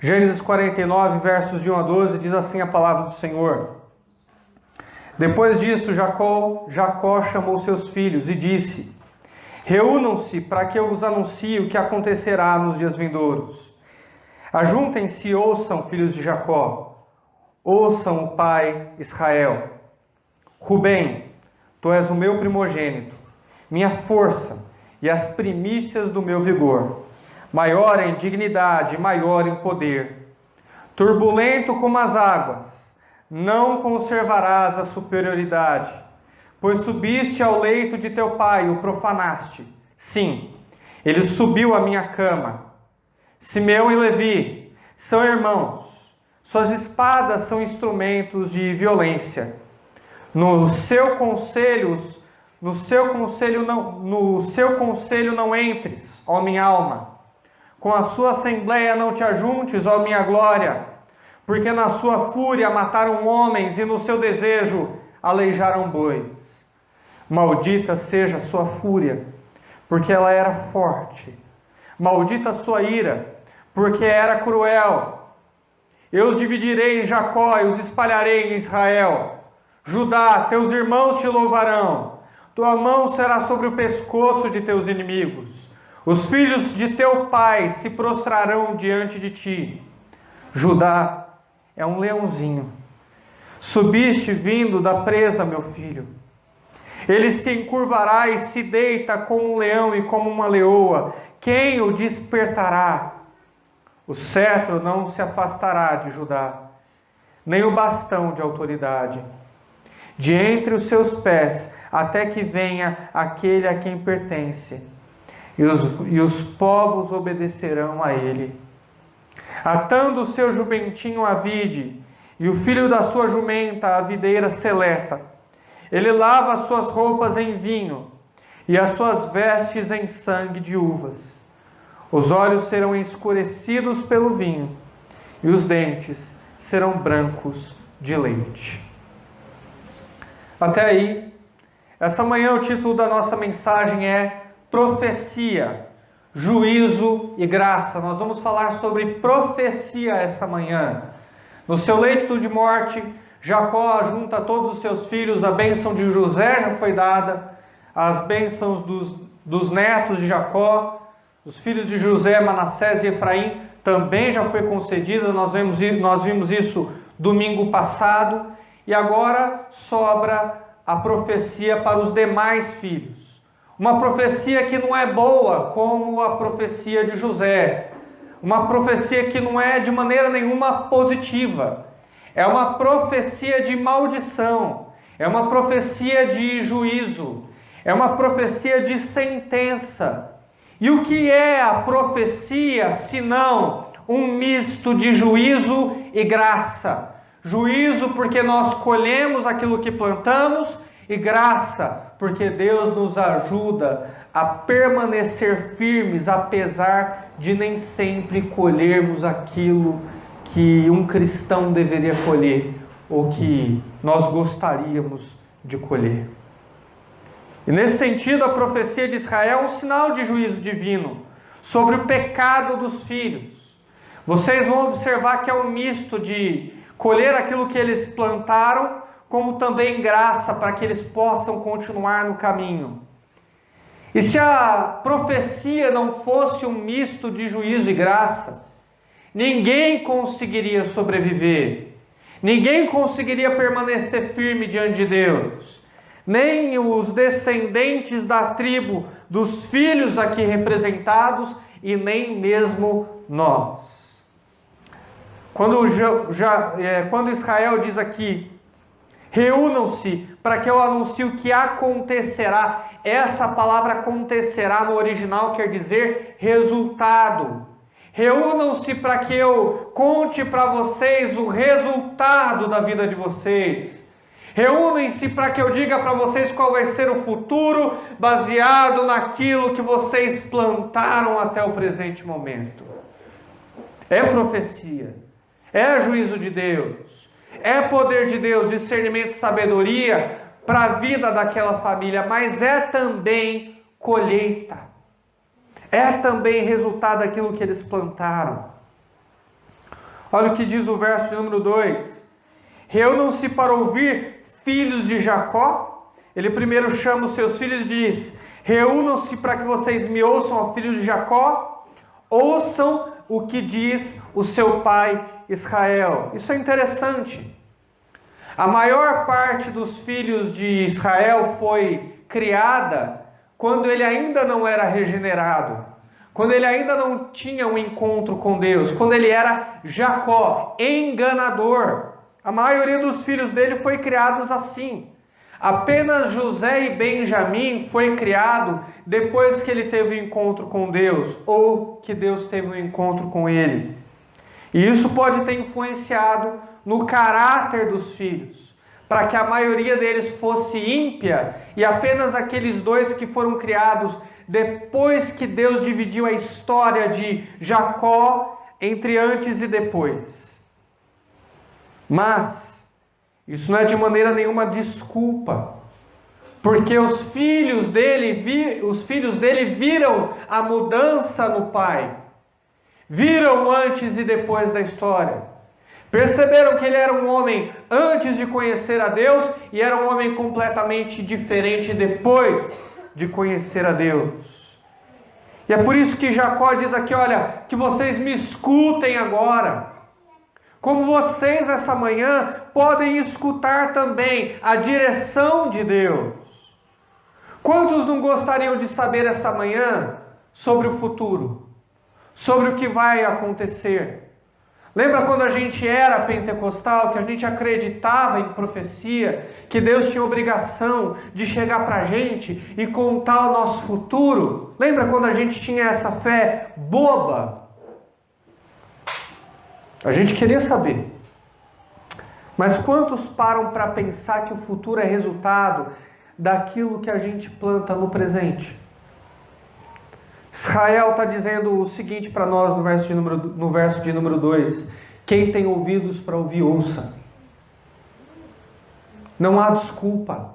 Gênesis 49, versos de 1 a 12, diz assim a palavra do Senhor. Depois disso, Jacó chamou seus filhos e disse: reúnam-se para que eu vos anuncie o que acontecerá nos dias vindouros. Ajuntem-se e ouçam, filhos de Jacó. Ouçam o pai Israel. Rubem, tu és o meu primogênito, minha força e as primícias do meu vigor. Maior em dignidade, maior em poder. Turbulento como as águas, não conservarás a superioridade, pois subiste ao leito de teu pai, o profanaste. Sim, ele subiu à minha cama. Simeão e Levi são irmãos, suas espadas são instrumentos de violência. No seu conselho não entres, ó minha alma. Com a sua assembleia não te ajuntes, ó minha glória, porque na sua fúria mataram homens e no seu desejo aleijaram bois. Maldita seja a sua fúria, porque ela era forte. Maldita a sua ira, porque era cruel. Eu os dividirei em Jacó e os espalharei em Israel. Judá, teus irmãos te louvarão. Tua mão será sobre o pescoço de teus inimigos. Os filhos de teu pai se prostrarão diante de ti. Judá é um leãozinho. Subiste vindo da presa, meu filho. Ele se encurvará e se deita como um leão e como uma leoa. Quem o despertará? O cetro não se afastará de Judá, nem o bastão de autoridade. De entre os seus pés, até que venha aquele a quem pertence. E os povos obedecerão a ele. Atando o seu jumentinho à vide, e o filho da sua jumenta à videira seleta, ele lava as suas roupas em vinho, e as suas vestes em sangue de uvas. Os olhos serão escurecidos pelo vinho, e os dentes serão brancos de leite. Até aí, essa manhã o título da nossa mensagem é Profecia, Juízo e Graça. Nós vamos falar sobre profecia essa manhã. No seu leito de morte, Jacó junta todos os seus filhos, a bênção de José já foi dada, as bênçãos dos netos de Jacó, os filhos de José, Manassés e Efraim também já foi concedida, nós vimos isso domingo passado, e agora sobra a profecia para os demais filhos. Uma profecia que não é boa, como a profecia de José. Uma profecia que não é de maneira nenhuma positiva. É uma profecia de maldição. É uma profecia de juízo. É uma profecia de sentença. E o que é a profecia, senão um misto de juízo e graça? Juízo porque nós colhemos aquilo que plantamos, e graça porque Deus nos ajuda a permanecer firmes, apesar de nem sempre colhermos aquilo que um cristão deveria colher, ou que nós gostaríamos de colher. E nesse sentido, a profecia de Israel é um sinal de juízo divino sobre o pecado dos filhos. Vocês vão observar que é um misto de colher aquilo que eles plantaram, como também graça para que eles possam continuar no caminho. E se a profecia não fosse um misto de juízo e graça, ninguém conseguiria sobreviver, ninguém conseguiria permanecer firme diante de Deus, nem os descendentes da tribo dos filhos aqui representados, e nem mesmo nós. Quando Israel diz aqui, reúnam-se para que eu anuncie o que acontecerá. Essa palavra acontecerá no original quer dizer resultado. Reúnam-se para que eu conte para vocês o resultado da vida de vocês. Reúnem-se para que eu diga para vocês qual vai ser o futuro baseado naquilo que vocês plantaram até o presente momento. É profecia, é juízo de Deus. É poder de Deus, discernimento e sabedoria para a vida daquela família, mas é também colheita. É também resultado daquilo que eles plantaram. Olha o que diz o verso de número 2. Reúnam-se para ouvir, filhos de Jacó. Ele primeiro chama os seus filhos e diz: reúnam-se para que vocês me ouçam, ó filhos de Jacó. Ouçam o que diz o seu pai Israel. Isso é interessante. A maior parte dos filhos de Israel foi criada quando ele ainda não era regenerado, quando ele ainda não tinha um encontro com Deus, quando ele era Jacó, enganador. A maioria dos filhos dele foi criados assim. Apenas José e Benjamim foi criado depois que ele teve um encontro com Deus, ou que Deus teve um encontro com ele. E isso pode ter influenciado no caráter dos filhos, para que a maioria deles fosse ímpia, e apenas aqueles dois que foram criados depois que Deus dividiu a história de Jacó entre antes e depois. Mas isso não é de maneira nenhuma desculpa, porque os filhos dele viram a mudança no pai, viram antes e depois da história, perceberam que ele era um homem antes de conhecer a Deus e era um homem completamente diferente depois de conhecer a Deus. E é por isso que Jacó diz aqui: olha, que vocês me escutem agora. Como vocês essa manhã podem escutar também a direção de Deus. Quantos não gostariam de saber essa manhã sobre o futuro? Sobre o que vai acontecer? Lembra quando a gente era pentecostal, que a gente acreditava em profecia, que Deus tinha obrigação de chegar para a gente e contar o nosso futuro? Lembra quando a gente tinha essa fé boba? A gente queria saber. Mas quantos param para pensar que o futuro é resultado daquilo que a gente planta no presente? Israel está dizendo o seguinte para nós no verso de número 2. Quem tem ouvidos para ouvir, ouça. Não há desculpa.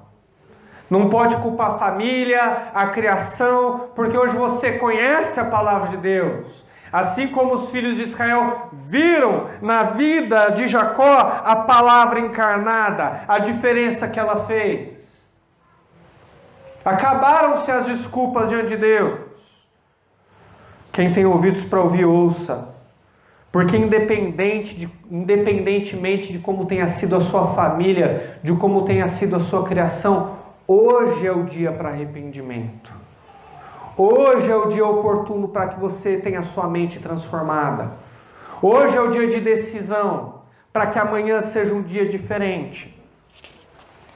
Não pode culpar a família, a criação, porque hoje você conhece a palavra de Deus. Assim como os filhos de Israel viram na vida de Jacó a palavra encarnada, a diferença que ela fez. Acabaram-se as desculpas diante de Deus. Quem tem ouvidos para ouvir, ouça. Porque independentemente de como tenha sido a sua família, de como tenha sido a sua criação, hoje é o dia para arrependimento. Hoje é o dia oportuno para que você tenha sua mente transformada. Hoje é o dia de decisão, para que amanhã seja um dia diferente.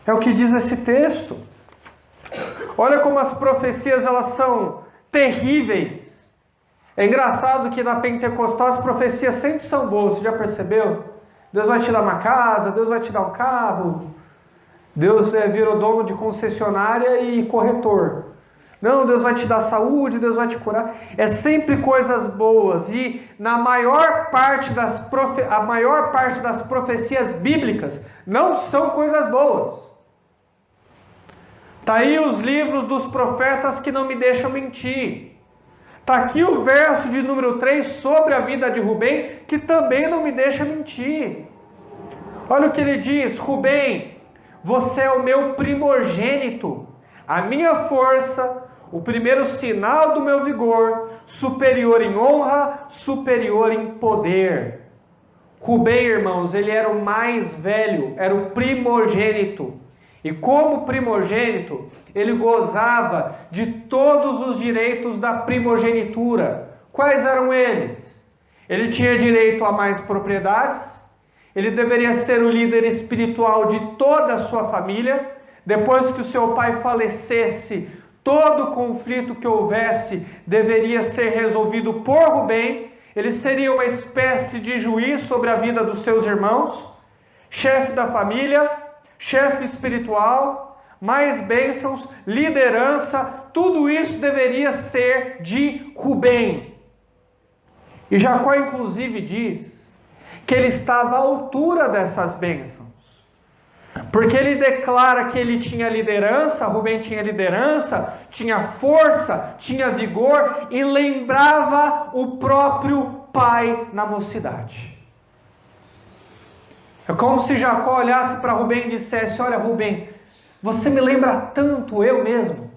É o que diz esse texto. Olha como as profecias elas são terríveis. É engraçado que na pentecostal as profecias sempre são boas, você já percebeu? Deus vai te dar uma casa, Deus vai te dar um carro, Deus virou dono de concessionária e corretor. Não, Deus vai te dar saúde, Deus vai te curar. É sempre coisas boas. E na maior parte a maior parte das profecias bíblicas não são coisas boas. Está aí os livros dos profetas que não me deixam mentir. Está aqui o verso de número 3 sobre a vida de Rubem, que também não me deixa mentir. Olha o que ele diz: Rubem, você é o meu primogênito, a minha força, o primeiro sinal do meu vigor, superior em honra, superior em poder. Rubem, irmãos, ele era o mais velho, era o primogênito. E como primogênito, ele gozava de todos os direitos da primogenitura. Quais eram eles? Ele tinha direito a mais propriedades, ele deveria ser o líder espiritual de toda a sua família. Depois que o seu pai falecesse, todo conflito que houvesse deveria ser resolvido por Rubem. Ele seria uma espécie de juiz sobre a vida dos seus irmãos, chefe da família, chefe espiritual, mais bênçãos, liderança, tudo isso deveria ser de Rubem. E Jacó inclusive diz que ele estava à altura dessas bênçãos, porque ele declara que ele tinha liderança, Rubem tinha liderança, tinha força, tinha vigor e lembrava o próprio pai na mocidade. É como se Jacó olhasse para Rubem e dissesse: olha, Rubem, você me lembra tanto eu mesmo.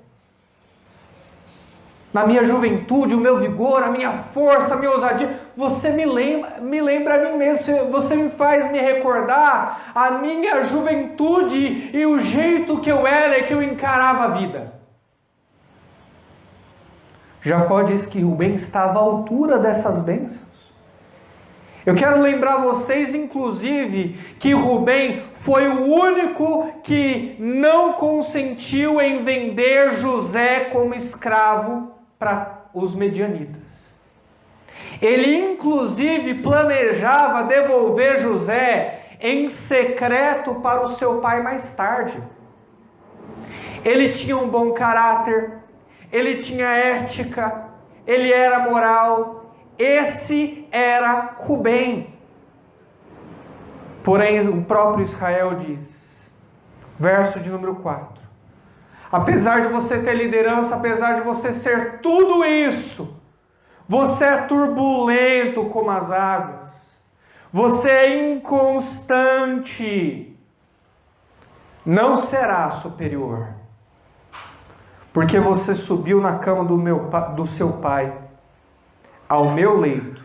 Na minha juventude, o meu vigor, a minha força, a minha ousadia, você me lembra a mim mesmo, você me faz me recordar a minha juventude e o jeito que eu era e que eu encarava a vida. Jacó diz que Rubem estava à altura dessas bênçãos. Eu quero lembrar vocês, inclusive, que Rubem foi o único que não consentiu em vender José como escravo para os medianitas. Ele, inclusive, planejava devolver José em secreto para o seu pai mais tarde. Ele tinha um bom caráter, ele tinha ética, ele era moral. Esse era Rubem. Porém, o próprio Israel diz, verso de número 4: apesar de você ter liderança, apesar de você ser tudo isso, você é turbulento como as águas, você é inconstante, não será superior, porque você subiu na cama do seu pai, ao meu leito,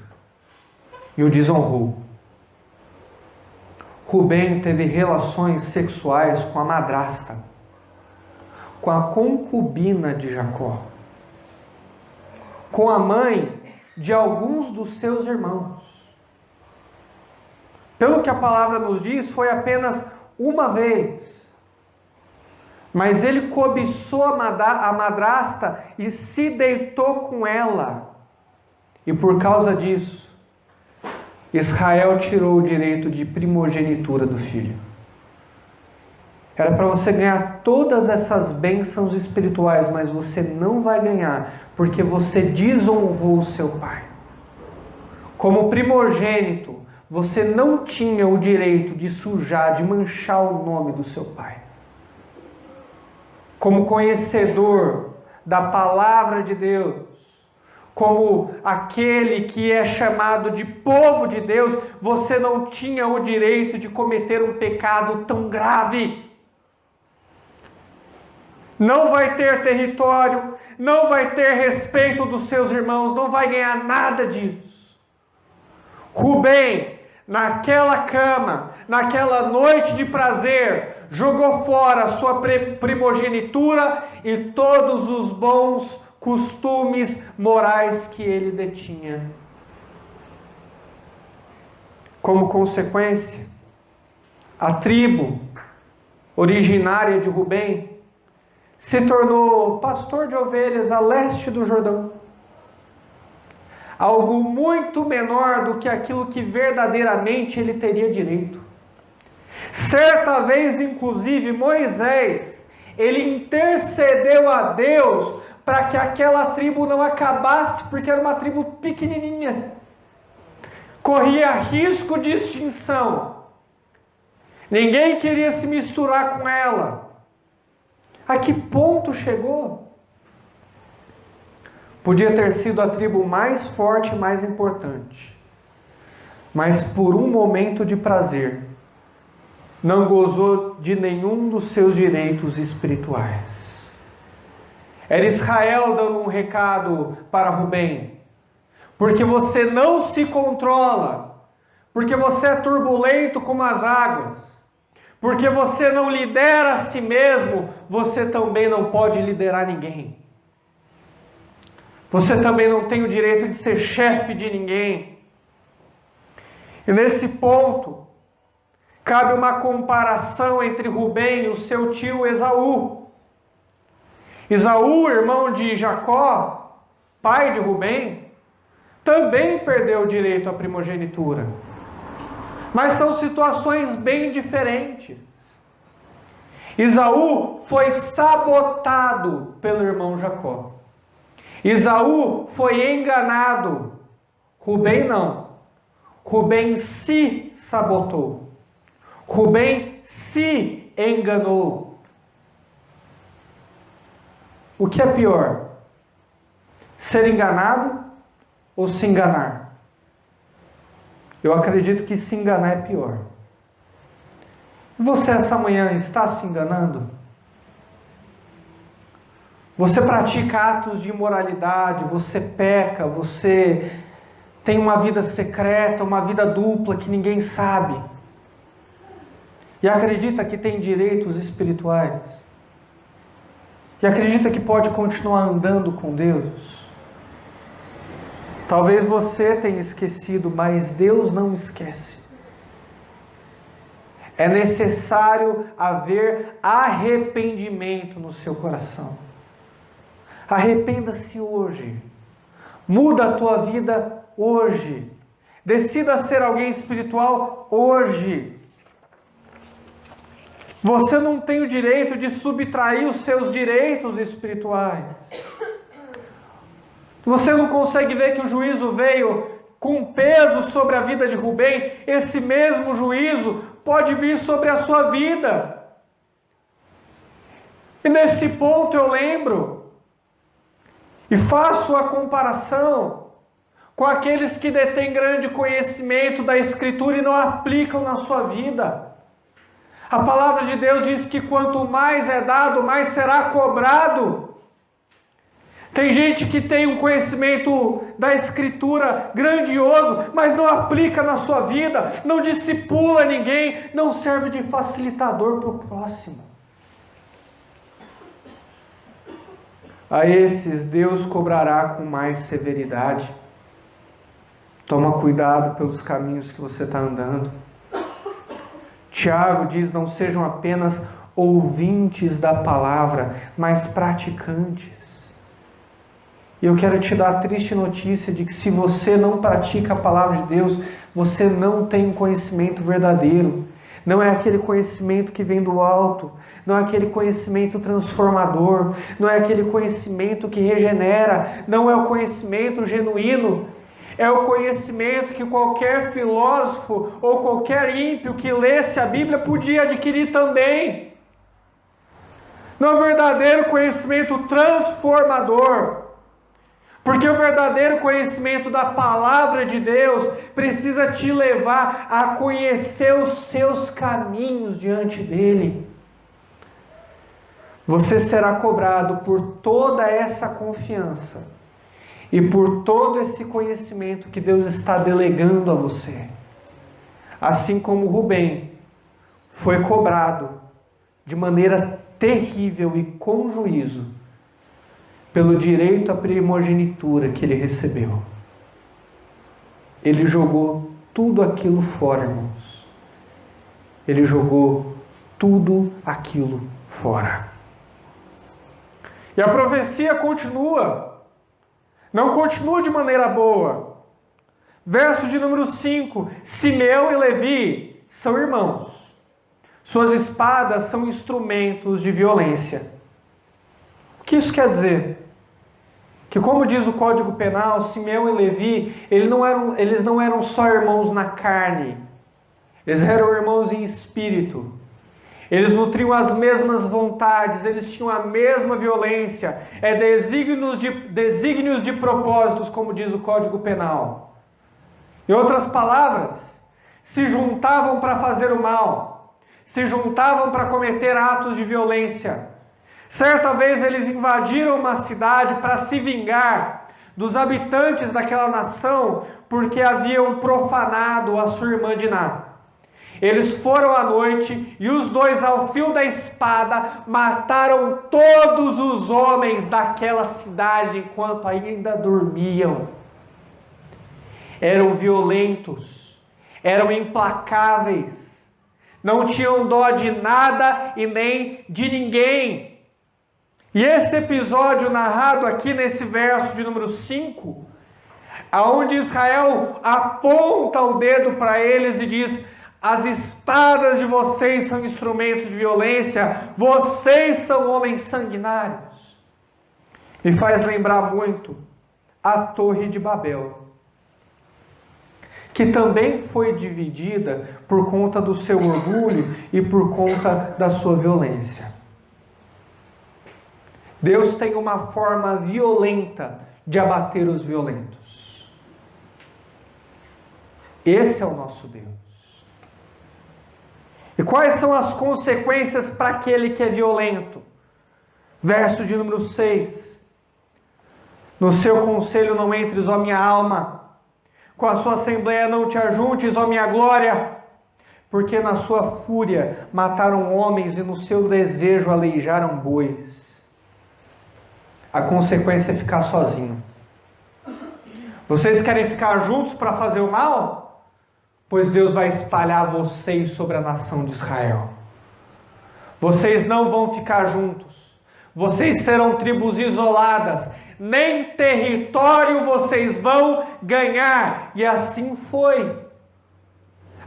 e o desonrou. Rubem teve relações sexuais com a madrasta, com a concubina de Jacó, com a mãe de alguns dos seus irmãos. Pelo que a palavra nos diz, foi apenas uma vez. Mas ele cobiçou a madrasta e se deitou com ela. E por causa disso, Israel tirou o direito de primogenitura do filho. Era para você ganhar todas essas bênçãos espirituais, mas você não vai ganhar, porque você desonrou o seu pai. Como primogênito, você não tinha o direito de sujar, de manchar o nome do seu pai. Como conhecedor da palavra de Deus, como aquele que é chamado de povo de Deus, você não tinha o direito de cometer um pecado tão grave. Não vai ter território, não vai ter respeito dos seus irmãos, não vai ganhar nada disso. Rubem, naquela cama, naquela noite de prazer, jogou fora a sua primogenitura e todos os bons costumes morais que ele detinha. Como consequência, a tribo originária de Rubem se tornou pastor de ovelhas a leste do Jordão. Algo muito menor do que aquilo que verdadeiramente ele teria direito. Certa vez, inclusive, Moisés, ele intercedeu a Deus para que aquela tribo não acabasse, porque era uma tribo pequenininha. Corria risco de extinção. Ninguém queria se misturar com ela. A que ponto chegou? Podia ter sido a tribo mais forte e mais importante. Mas por um momento de prazer, não gozou de nenhum dos seus direitos espirituais. Era Israel dando um recado para Rubem: porque você não se controla, porque você é turbulento como as águas, porque você não lidera a si mesmo, você também não pode liderar ninguém. Você também não tem o direito de ser chefe de ninguém. E nesse ponto, cabe uma comparação entre Rubem e o seu tio Esaú. Esaú, irmão de Jacó, pai de Rubem, também perdeu o direito à primogenitura. Mas são situações bem diferentes. Esaú foi sabotado pelo irmão Jacó. Esaú foi enganado. Rubem não. Rubem se sabotou. Rubem se enganou. O que é pior? Ser enganado ou se enganar? Eu acredito que se enganar é pior. Você essa manhã está se enganando? Você pratica atos de imoralidade, você peca, você tem uma vida secreta, uma vida dupla que ninguém sabe. E acredita que tem direitos espirituais. E acredita que pode continuar andando com Deus. Talvez você tenha esquecido, mas Deus não esquece. É necessário haver arrependimento no seu coração. Arrependa-se hoje. Muda a tua vida hoje. Decida ser alguém espiritual hoje. Você não tem o direito de subtrair os seus direitos espirituais. Você não consegue ver que o juízo veio com peso sobre a vida de Rubem? Esse mesmo juízo pode vir sobre a sua vida. E nesse ponto eu lembro e faço a comparação com aqueles que detêm grande conhecimento da Escritura e não aplicam na sua vida. A palavra de Deus diz que quanto mais é dado, mais será cobrado. Tem gente que tem um conhecimento da Escritura grandioso, mas não aplica na sua vida, não discipula ninguém, não serve de facilitador para o próximo. A esses Deus cobrará com mais severidade. Toma cuidado pelos caminhos que você está andando. Tiago diz: não sejam apenas ouvintes da palavra, mas praticantes. E eu quero te dar a triste notícia de que se você não pratica a palavra de Deus, você não tem um conhecimento verdadeiro. Não é aquele conhecimento que vem do alto, não é aquele conhecimento transformador, não é aquele conhecimento que regenera, não é o conhecimento genuíno. É o conhecimento que qualquer filósofo ou qualquer ímpio que lesse a Bíblia podia adquirir também. Não é o verdadeiro conhecimento transformador. Porque o verdadeiro conhecimento da palavra de Deus precisa te levar a conhecer os seus caminhos diante dele. Você será cobrado por toda essa confiança e por todo esse conhecimento que Deus está delegando a você. Assim como Rubem foi cobrado de maneira terrível e com juízo pelo direito à primogenitura que ele recebeu. Ele jogou tudo aquilo fora, irmãos. Ele jogou tudo aquilo fora. E a profecia continua. Não continua de maneira boa. Verso de número 5. Simeão e Levi são irmãos. Suas espadas são instrumentos de violência. O que isso quer dizer? Que, como diz o Código Penal, Simeão e Levi, eles não eram só irmãos na carne, eles eram irmãos em espírito. Eles nutriam as mesmas vontades, eles tinham a mesma violência, desígnios de propósitos, como diz o Código Penal. Em outras palavras, se juntavam para fazer o mal, se juntavam para cometer atos de violência. Certa vez eles invadiram uma cidade para se vingar dos habitantes daquela nação, porque haviam profanado a sua irmã Diná. Eles foram à noite e os dois, ao fio da espada, mataram todos os homens daquela cidade enquanto ainda dormiam. Eram violentos, eram implacáveis, não tinham dó de nada e nem de ninguém. E esse episódio narrado aqui nesse verso de número 5, aonde Israel aponta o dedo para eles e diz: as espadas de vocês são instrumentos de violência, vocês são homens sanguinários. Me faz lembrar muito a Torre de Babel, que também foi dividida por conta do seu orgulho e por conta da sua violência. Deus tem uma forma violenta de abater os violentos. Esse é o nosso Deus. E quais são as consequências para aquele que é violento? Verso de número 6. No seu conselho não entres, ó minha alma, com a sua assembleia não te ajuntes, ó minha glória, porque na sua fúria mataram homens e no seu desejo aleijaram bois. A consequência é ficar sozinho. Vocês querem ficar juntos para fazer o mal? Pois Deus vai espalhar vocês sobre a nação de Israel. Vocês não vão ficar juntos. Vocês serão tribos isoladas. Nem território vocês vão ganhar. E assim foi.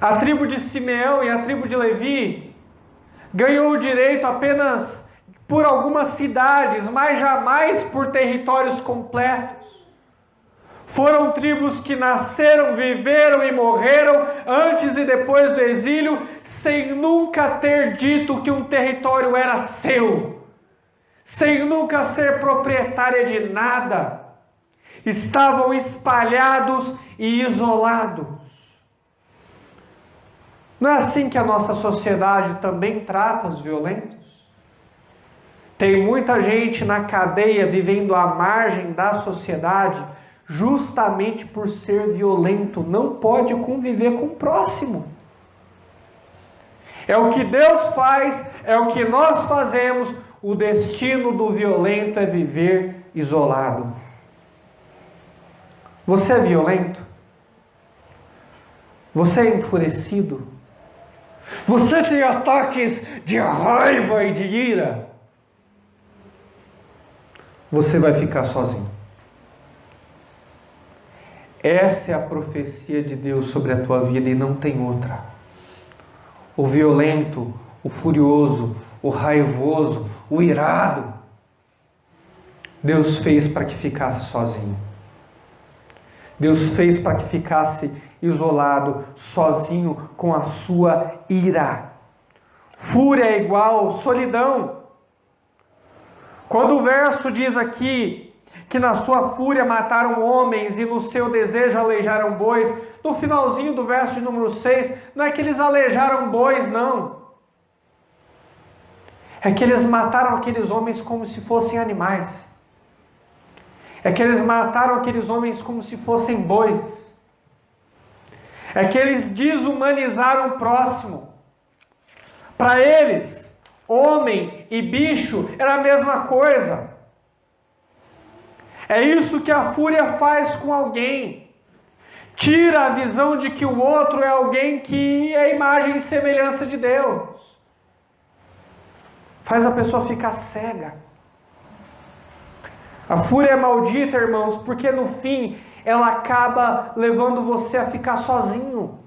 A tribo de Simeão e a tribo de Levi ganhou o direito apenas por algumas cidades, mas jamais por territórios completos. Foram tribos que nasceram, viveram e morreram antes e depois do exílio, sem nunca ter dito que um território era seu, sem nunca ser proprietária de nada. Estavam espalhados e isolados. Não é assim que a nossa sociedade também trata os violentos? Tem muita gente na cadeia vivendo à margem da sociedade, justamente por ser violento, não pode conviver com o próximo. É o que Deus faz, é o que nós fazemos. O destino do violento é viver isolado. Você é violento? Você é enfurecido? Você tem ataques de raiva e de ira? Você vai ficar sozinho. Essa é a profecia de Deus sobre a tua vida e não tem outra. O violento, o furioso, o raivoso, o irado, Deus fez para que ficasse sozinho. Deus fez para que ficasse isolado, sozinho com a sua ira. Fúria é igual solidão. Quando o verso diz aqui que na sua fúria mataram homens e no seu desejo aleijaram bois, no finalzinho do verso de número 6, não é que eles aleijaram bois, não. É que eles mataram aqueles homens como se fossem animais. É que eles mataram aqueles homens como se fossem bois. É que eles desumanizaram o próximo. Para eles, homem e bicho era a mesma coisa. É isso que a fúria faz com alguém. Tira a visão de que o outro é alguém que é imagem e semelhança de Deus. Faz a pessoa ficar cega. A fúria é maldita, irmãos, porque no fim ela acaba levando você a ficar sozinho.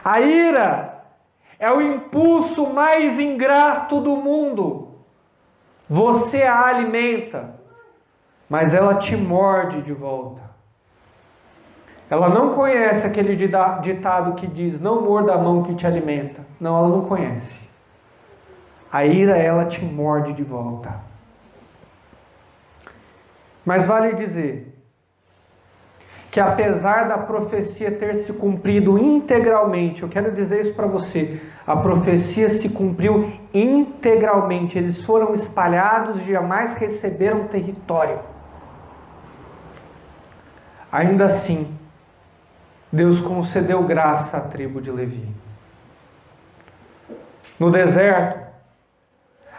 A ira é o impulso mais ingrato do mundo. Você a alimenta, mas ela te morde de volta. Ela não conhece aquele ditado que diz, não morda a mão que te alimenta. Não, ela não conhece. A ira, ela te morde de volta. Mas vale dizer que apesar da profecia ter se cumprido integralmente, eu quero dizer isso para você, a profecia se cumpriu integralmente, eles foram espalhados e jamais receberam território. Ainda assim, Deus concedeu graça à tribo de Levi. No deserto,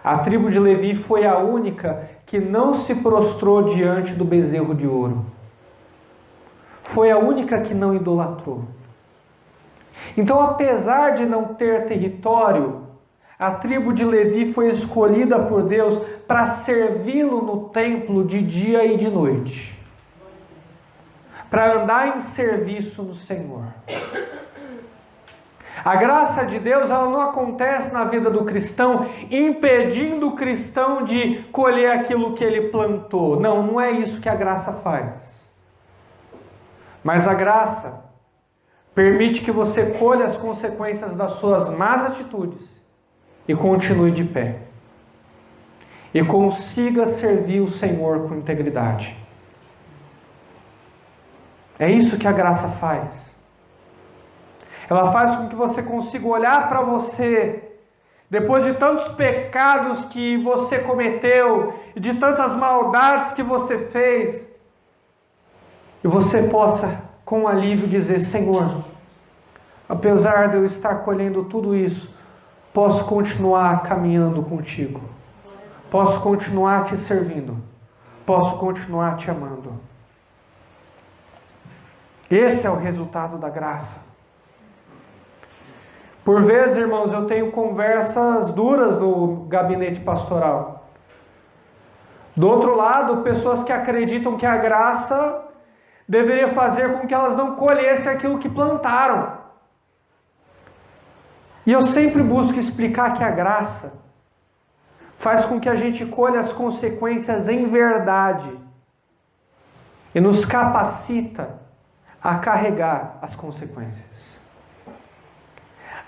a tribo de Levi foi a única que não se prostrou diante do bezerro de ouro. Foi a única que não idolatrou. Então, apesar de não ter território, a tribo de Levi foi escolhida por Deus para servi-lo no templo de dia e de noite. Para andar em serviço no Senhor. A graça de Deus, ela não acontece na vida do cristão impedindo o cristão de colher aquilo que ele plantou. Não, não é isso que a graça faz. Mas a graça permite que você colha as consequências das suas más atitudes e continue de pé. E consiga servir o Senhor com integridade. É isso que a graça faz. Ela faz com que você consiga olhar para você, depois de tantos pecados que você cometeu, e de tantas maldades que você fez, e você possa, com alívio, dizer: Senhor, apesar de eu estar colhendo tudo isso, posso continuar caminhando contigo, posso continuar te servindo, posso continuar te amando. Esse é o resultado da graça. Por vezes, irmãos, eu tenho conversas duras no gabinete pastoral. Do outro lado, pessoas que acreditam que a graça deveria fazer com que elas não colhessem aquilo que plantaram. E eu sempre busco explicar que a graça faz com que a gente colha as consequências em verdade e nos capacita a carregar as consequências.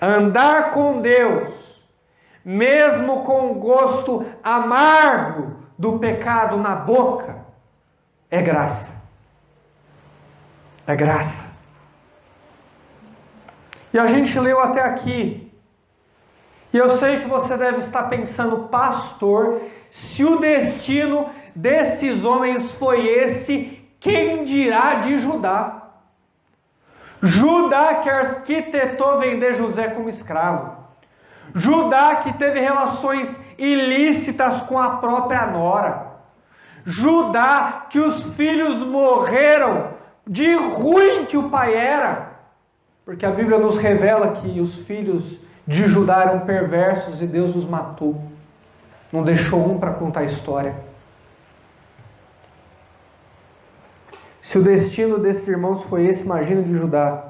Andar com Deus, mesmo com o gosto amargo do pecado na boca, é graça. É graça. E a gente leu até aqui. E eu sei que você deve estar pensando: pastor, se o destino desses homens foi esse, quem dirá de Judá? Judá que arquitetou vender José como escravo. Judá que teve relações ilícitas com a própria nora. Judá que os filhos morreram de ruim que o pai era. Porque a Bíblia nos revela que os filhos de Judá eram perversos e Deus os matou. Não deixou um para contar a história. Se o destino desses irmãos foi esse, imagina de Judá.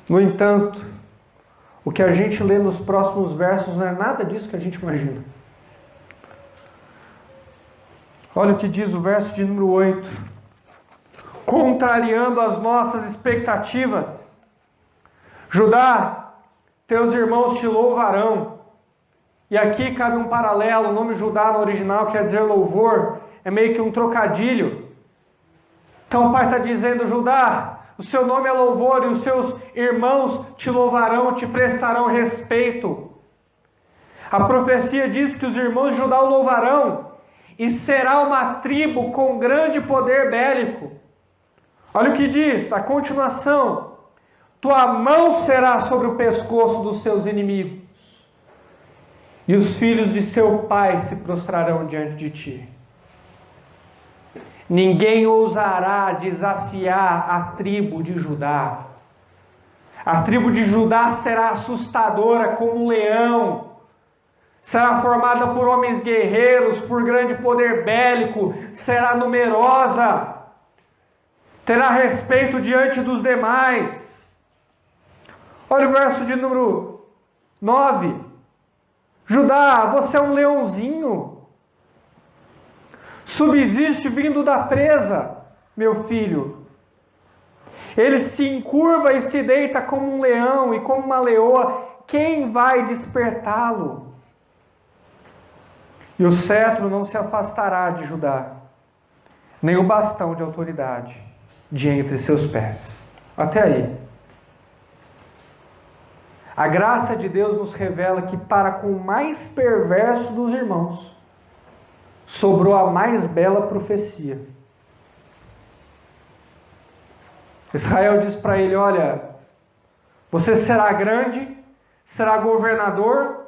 No entanto, o que a gente lê nos próximos versos não é nada disso que a gente imagina. Olha o que diz o verso de número 8. Contrariando as nossas expectativas. Judá, teus irmãos te louvarão. E aqui cabe um paralelo. O nome Judá no original quer dizer louvor. É meio que um trocadilho. Então o pai está dizendo: Judá, o seu nome é louvor e os seus irmãos te louvarão, te prestarão respeito. A profecia diz que os irmãos de Judá o louvarão e será uma tribo com grande poder bélico. Olha o que diz, a continuação: tua mão será sobre o pescoço dos seus inimigos e os filhos de seu pai se prostrarão diante de ti. Ninguém ousará desafiar a tribo de Judá. A tribo de Judá será assustadora como um leão. Será formada por homens guerreiros, por grande poder bélico. Será numerosa. Terá respeito diante dos demais. Olha o verso de número 9. Judá, você é um leãozinho. Subsiste vindo da presa, meu filho. Ele se encurva e se deita como um leão e como uma leoa. Quem vai despertá-lo? E o cetro não se afastará de Judá, nem o bastão de autoridade de entre seus pés. Até aí. A graça de Deus nos revela que para com o mais perverso dos irmãos, sobrou a mais bela profecia. Israel diz para ele: olha, você será grande, será governador,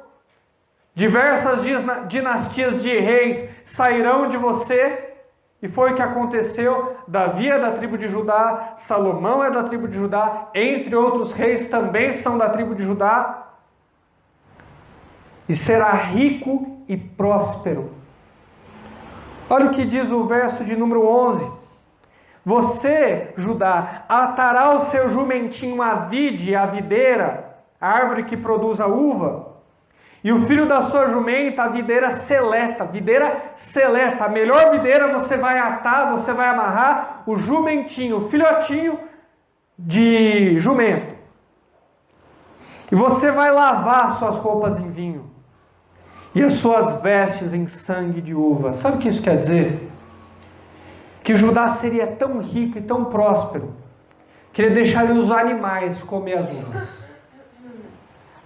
diversas dinastias de reis sairão de você, e foi o que aconteceu. Davi é da tribo de Judá, Salomão é da tribo de Judá, entre outros reis também são da tribo de Judá, e será rico e próspero. Olha o que diz o verso de número 11. Você, Judá, atará o seu jumentinho à vide, à videira, a árvore que produz a uva, e o filho da sua jumenta, a videira seleta. Videira seleta, a melhor videira você vai atar, você vai amarrar o jumentinho, o filhotinho de jumento. E você vai lavar suas roupas em vinho e as suas vestes em sangue de uva. Sabe o que isso quer dizer? Que Judá seria tão rico e tão próspero que ele deixaria os animais comer as uvas.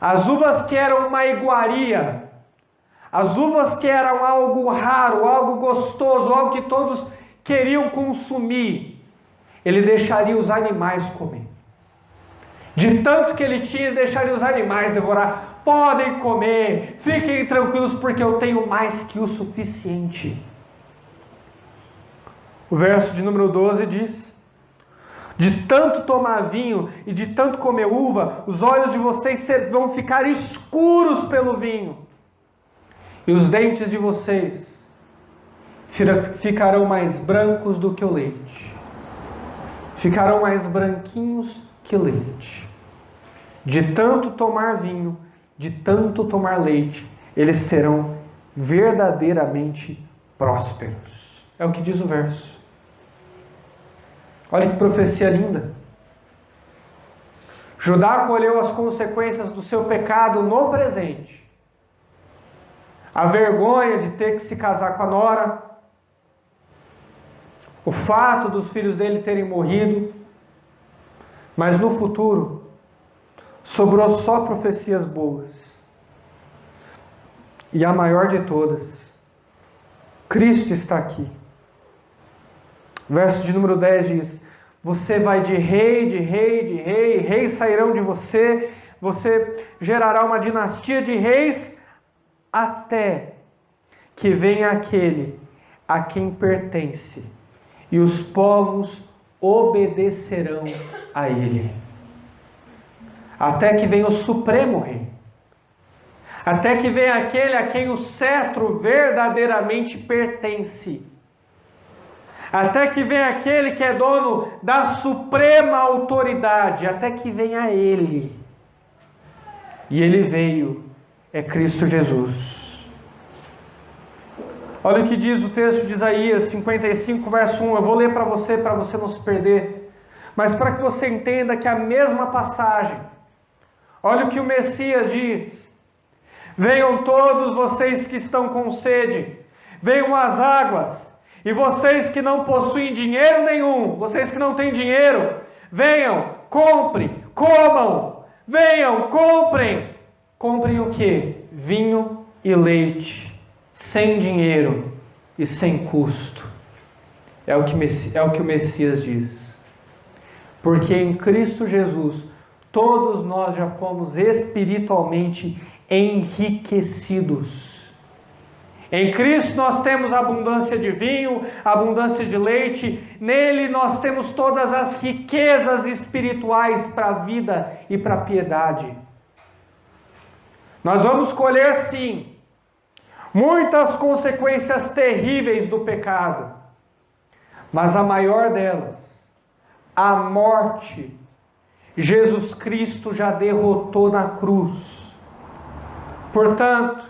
As uvas que eram uma iguaria, as uvas que eram algo raro, algo gostoso, algo que todos queriam consumir, ele deixaria os animais comer. De tanto que ele tinha, ele deixaria os animais devorar. Podem comer, fiquem tranquilos, porque eu tenho mais que o suficiente. O verso de número 12 diz: de tanto tomar vinho e de tanto comer uva, os olhos de vocês vão ficar escuros pelo vinho, e os dentes de vocês ficarão mais brancos do que o leite. Ficarão mais branquinhos que leite. De tanto tomar vinho, de tanto tomar leite, eles serão verdadeiramente prósperos. É o que diz o verso. Olha que profecia linda. Judá colheu as consequências do seu pecado no presente. A vergonha de ter que se casar com a nora, o fato dos filhos dele terem morrido, mas no futuro sobrou só profecias boas. E a maior de todas, Cristo está aqui. Verso de número 10 diz: você vai de rei, de rei, de rei, reis sairão de você, você gerará uma dinastia de reis, até que venha aquele a quem pertence, e os povos obedecerão a ele. Até que venha o supremo rei. Até que venha aquele a quem o cetro verdadeiramente pertence. Até que venha aquele que é dono da suprema autoridade. Até que venha ele. E ele veio, é Cristo Jesus. Olha o que diz o texto de Isaías 55, verso 1. Eu vou ler para você não se perder. Mas para que você entenda que é a mesma passagem. Olha o que o Messias diz: venham todos vocês que estão com sede, venham às águas, e vocês que não possuem dinheiro nenhum, vocês que não têm dinheiro, venham, comprem, comam, venham, comprem. Comprem o que? Vinho e leite, sem dinheiro e sem custo. É o que o Messias diz. Porque em Cristo Jesus, todos nós já fomos espiritualmente enriquecidos. Em Cristo nós temos abundância de vinho, abundância de leite. Nele nós temos todas as riquezas espirituais para a vida e para a piedade. Nós vamos colher, sim, muitas consequências terríveis do pecado. Mas a maior delas, a morte, Jesus Cristo já derrotou na cruz. Portanto,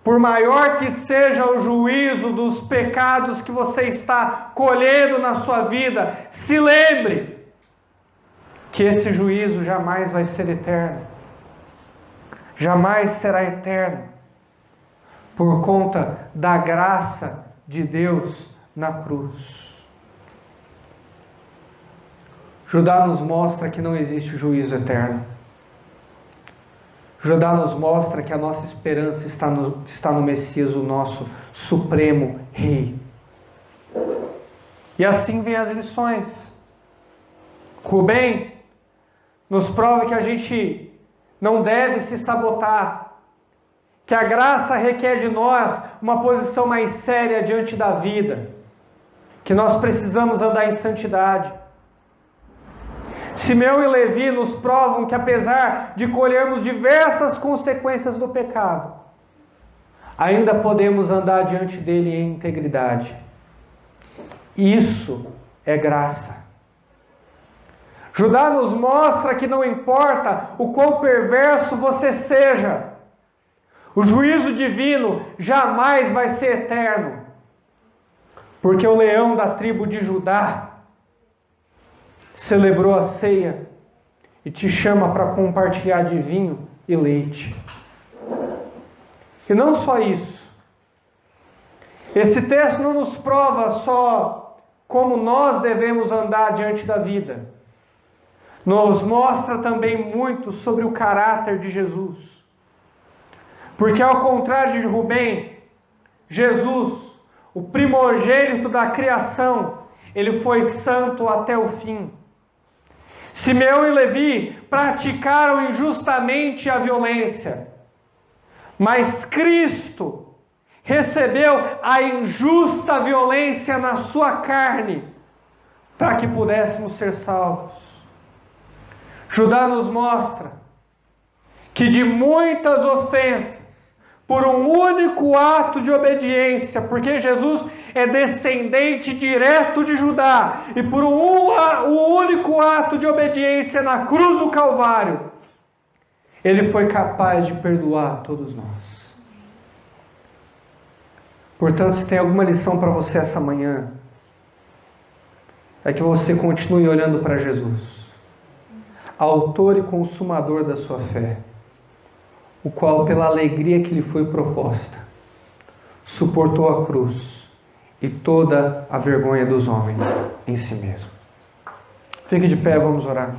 por maior que seja o juízo dos pecados que você está colhendo na sua vida, se lembre que esse juízo jamais vai ser eterno. Jamais será eterno. Por conta da graça de Deus na cruz. Judá nos mostra que não existe juízo eterno. Judá nos mostra que a nossa esperança está no Messias, o nosso supremo rei. E assim vem as lições. Rubem nos prova que a gente não deve se sabotar, que a graça requer de nós uma posição mais séria diante da vida, que nós precisamos andar em santidade. Simeão e Levi nos provam que apesar de colhermos diversas consequências do pecado, ainda podemos andar diante dele em integridade. Isso é graça. Judá nos mostra que não importa o quão perverso você seja, o juízo divino jamais vai ser eterno, porque o leão da tribo de Judá celebrou a ceia e te chama para compartilhar de vinho e leite. E não só isso. Esse texto não nos prova só como nós devemos andar diante da vida, nos mostra também muito sobre o caráter de Jesus. Porque ao contrário de Rubem, Jesus, o primogênito da criação, ele foi santo até o fim. Simeão e Levi praticaram injustamente a violência, mas Cristo recebeu a injusta violência na sua carne, para que pudéssemos ser salvos. Judá nos mostra que de muitas ofensas, por um único ato de obediência, porque Jesus é descendente direto de Judá, e por um único ato de obediência na cruz do Calvário, Ele foi capaz de perdoar todos nós. Portanto, se tem alguma lição para você essa manhã, é que você continue olhando para Jesus, autor e consumador da sua fé, o qual, pela alegria que lhe foi proposta, suportou a cruz e toda a vergonha dos homens em si mesmo. Fique de pé, vamos orar.